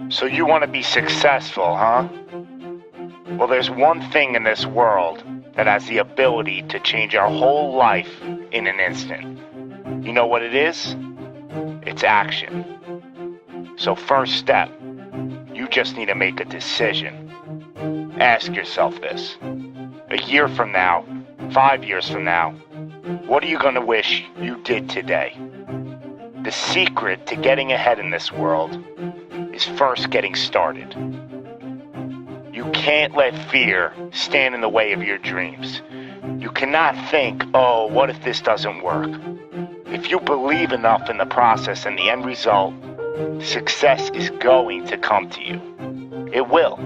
So you want to be successful, huh? Well, there's one thing in this world that has the ability to change our whole life in an instant. You know what it is? It's action. So first step, you just need to make a decision. Ask yourself this. A year from now, 5 years from now, what are you going to wish you did today? The secret to getting ahead in this world is first getting started. You can't let fear stand in the way of your dreams. You cannot think, oh, what if this doesn't work? If you believe enough in the process and the end result, success is going to come to you. It will.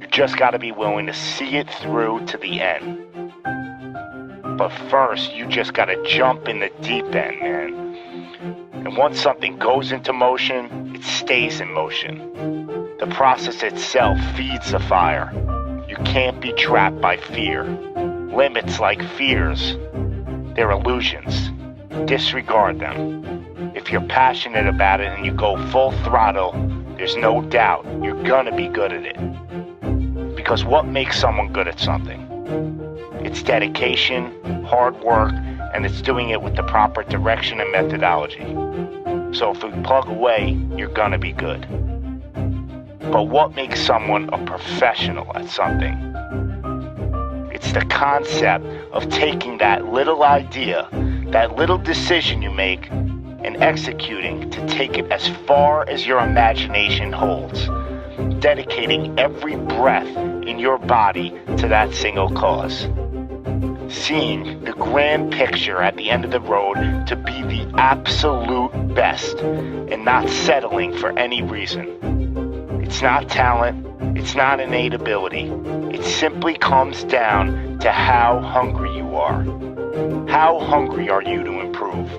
You just got to be willing to see it through to the end. But first, you just got to jump in the deep end, man. And once something goes into motion, it stays in motion. The process itself feeds the fire. You can't be trapped by fear. Limits like fears, they're illusions. Disregard them. If you're passionate about it and you go full throttle, there's no doubt you're gonna be good at it. Because what makes someone good at something? It's dedication, hard work, and it's doing it with the proper direction and methodology. So if we plug away, you're gonna be good. But what makes someone a professional at something? It's the concept of taking that little idea, that little decision you make, and executing to take it as far as your imagination holds, dedicating every breath in your body to that single cause. Seeing the grand picture at the end of the road to be the absolute best and not settling for any reason. It's not talent, it's not innate ability. It simply comes down to how hungry you are. How hungry are you to improve?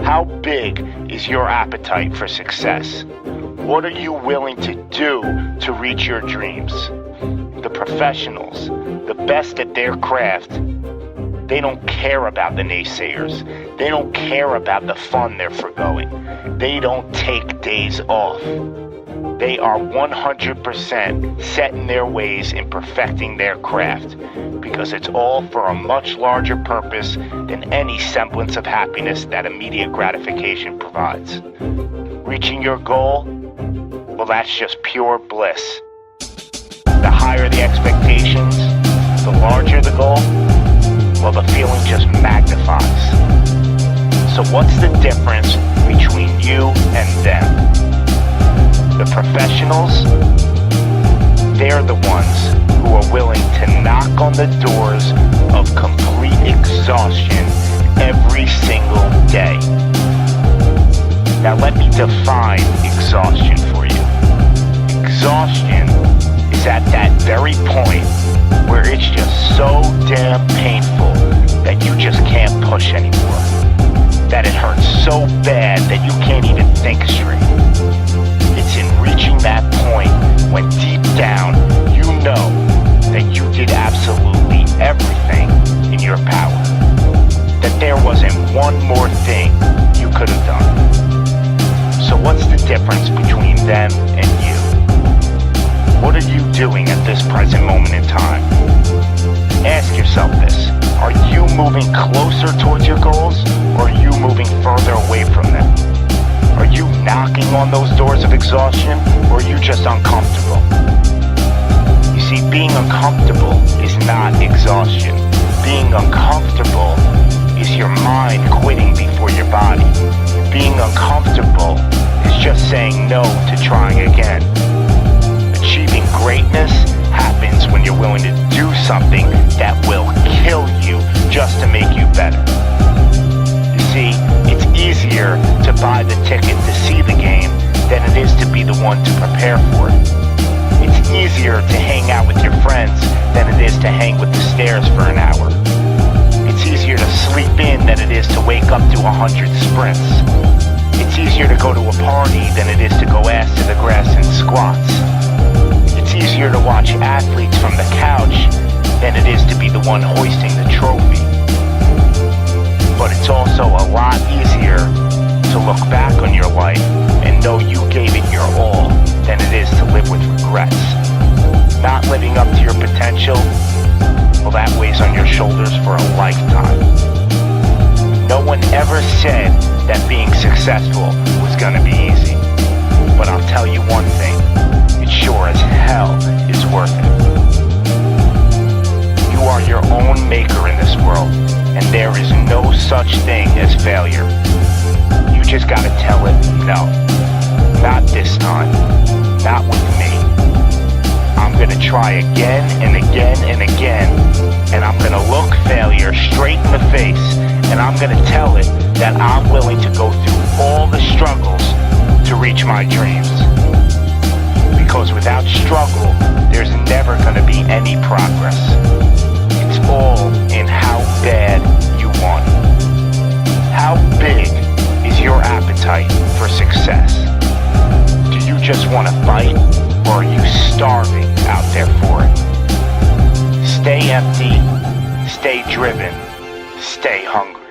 How big is your appetite for success? What are you willing to do to reach your dreams? The professionals, the best at their craft, they don't care about the naysayers. They don't care about the fun they're forgoing. They don't take days off. They are 100% set in their ways in perfecting their craft because it's all for a much larger purpose than any semblance of happiness that immediate gratification provides. Reaching your goal, well, that's just pure bliss. The higher the expectations, the larger the goal, well, the feeling just magnifies. So what's the difference between you and them? The professionals, they're the ones who are willing to knock on the doors of complete exhaustion every single day. Now let me define exhaustion for you. Exhaustion is at that very point where it's just so damn painful that you just can't push anymore. That it hurts so bad that you can't even think straight. It's in reaching that point when deep down you know that you did absolutely everything in your power. That there wasn't one more thing you could have done. So what's the difference between them and you? What are you doing at this present moment in time? Ask yourself this. Are you moving closer towards your goals, or are you moving further away from them? Are you knocking on those doors of exhaustion, or are you just uncomfortable? You see, being uncomfortable is not exhaustion. Being uncomfortable is your mind quitting before your body. Being uncomfortable is just saying no to trying again. Achieving greatness happens when you're willing to do something that will kill you just to make you better. You see, it's easier to buy the ticket to see the game than it is to be the one to prepare for it. It's easier to hang out with your friends than it is to hang with the stairs for an hour. It's easier to sleep in than it is to wake up to 100 sprints. It's easier to go to a party than it is to go ass to the grass and squats. It's easier to watch athletes from the couch than it is to be the one hoisting the trophy. But it's also a lot easier to look back on your life and know you gave it shoulders for a lifetime. No one ever said that being successful was gonna be easy. But I'll tell you one thing, it sure as hell is worth it. You are your own maker in this world, and there is no such thing as failure. You just gotta tell it, no, not this time, not with me. I'm gonna try again and again and again, and I'm gonna look failure straight in the face, and I'm gonna tell it that I'm willing to go through all the struggles to reach my dreams. Because without struggle, there's never gonna be any progress. It's all in how bad you want it. How big is your appetite for success? Do you just want to fight, or are you starving out there for it? Stay empty, stay driven, stay hungry.